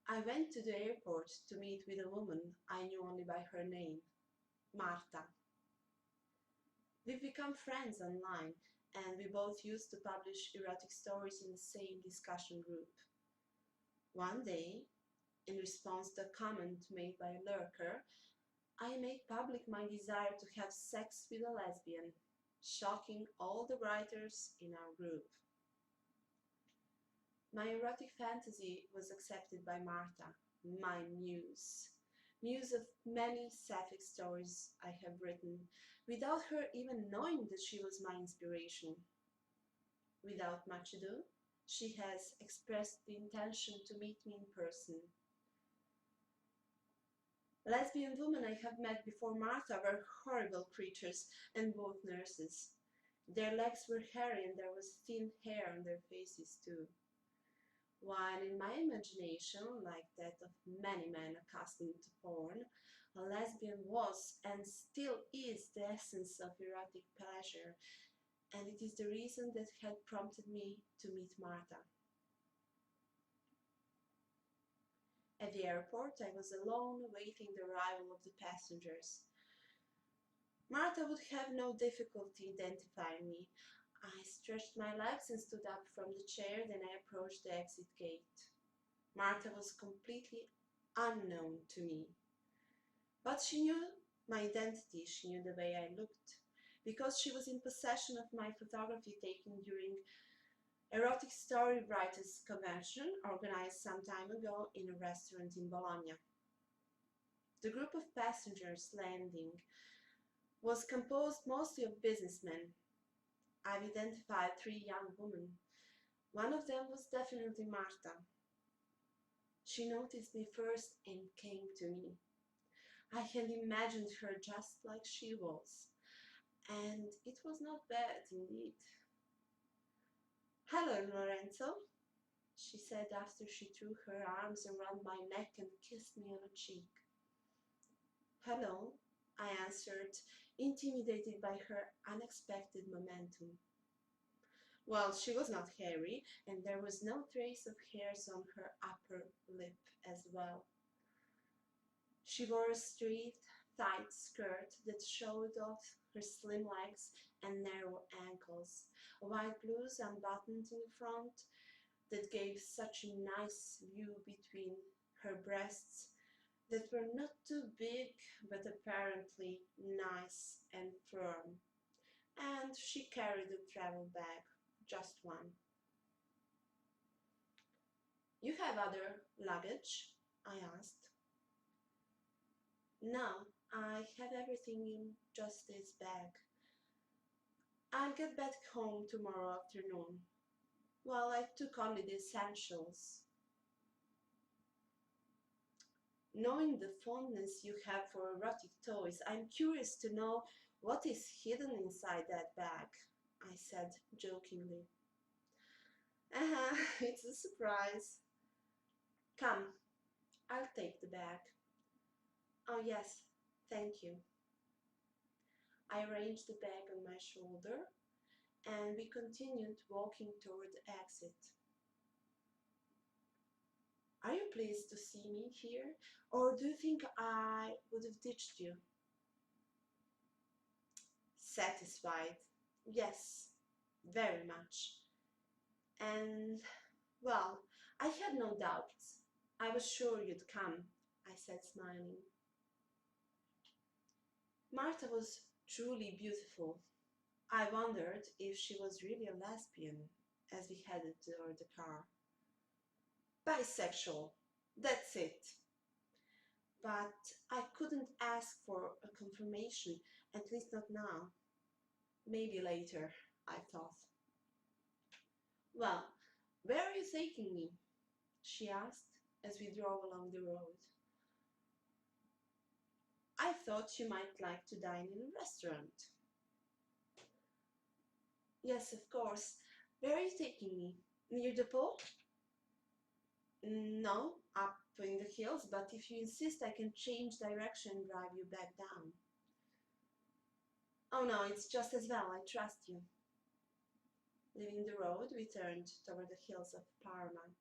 I went to the airport to meet with a woman I knew only by her name, Marta. We've become friends online, and we both used to publish erotic stories in the same discussion group. One day, in response to a comment made by a lurker, I made public my desire to have sex with a lesbian, shocking all the writers in our group. My erotic fantasy was accepted by Marta, my muse of many sapphic stories I have written, without her even knowing that she was my inspiration. Without much ado, she has expressed the intention to meet me in person. Lesbian women I have met before Martha were horrible creatures, and both nurses. Their legs were hairy and there was thin hair on their faces too. While in my imagination, like that of many men accustomed to porn, a lesbian was and still is the essence of erotic pleasure, and it is the reason that had prompted me to meet Martha. At the airport, I was alone, awaiting the arrival of the passengers. Martha would have no difficulty identifying me. I stretched my legs and stood up from the chair, then I approached the exit gate. Martha was completely unknown to me. But she knew my identity, she knew the way I looked, because she was in possession of my photography taken during Erotic Story Writers' Convention organized some time ago in a restaurant in Bologna. The group of passengers landing was composed mostly of businessmen. I've identified 3 young women. One of them was definitely Marta. She noticed me first and came to me. I had imagined her just like she was, and it was not bad indeed. "Hello, Lorenzo," she said after she threw her arms around my neck and kissed me on a cheek. "Hello," I answered, intimidated by her unexpected momentum. Well, she was not hairy, and there was no trace of hairs on her upper lip as well. She wore a straight, tight skirt that showed off her slim legs and narrow ankles, a white blouse unbuttoned in the front that gave such a nice view between her breasts that were not too big but apparently nice and firm. And she carried a travel bag, just one. "You have other luggage?" I asked. "No, I have everything in just this bag. I'll get back home tomorrow afternoon. Well, I took only the essentials." Knowing the fondness you have for erotic toys, I'm curious to know what is hidden inside that bag, I said jokingly. It's a surprise." "Come, I'll take the bag." "Oh yes, thank you." I arranged the bag on my shoulder, and we continued walking toward the exit. "Are you pleased to see me here, or do you think I would have ditched you?" "Satisfied. Yes, very much. And, well, I had no doubts. I was sure you'd come," I said, smiling. Martha was truly beautiful. I wondered if she was really a lesbian as we headed toward the car. "Bisexual, that's it." But I couldn't ask for a confirmation, at least not now. Maybe later, I thought. "Well, where are you taking me?" she asked as we drove along the road. "I thought you might like to dine in a restaurant." "Yes, of course. Where are you taking me? Near the pool?" "No, up in the hills, but if you insist I can change direction and drive you back down." "Oh no, it's just as well, I trust you." Leaving the road, we turned toward the hills of Parma.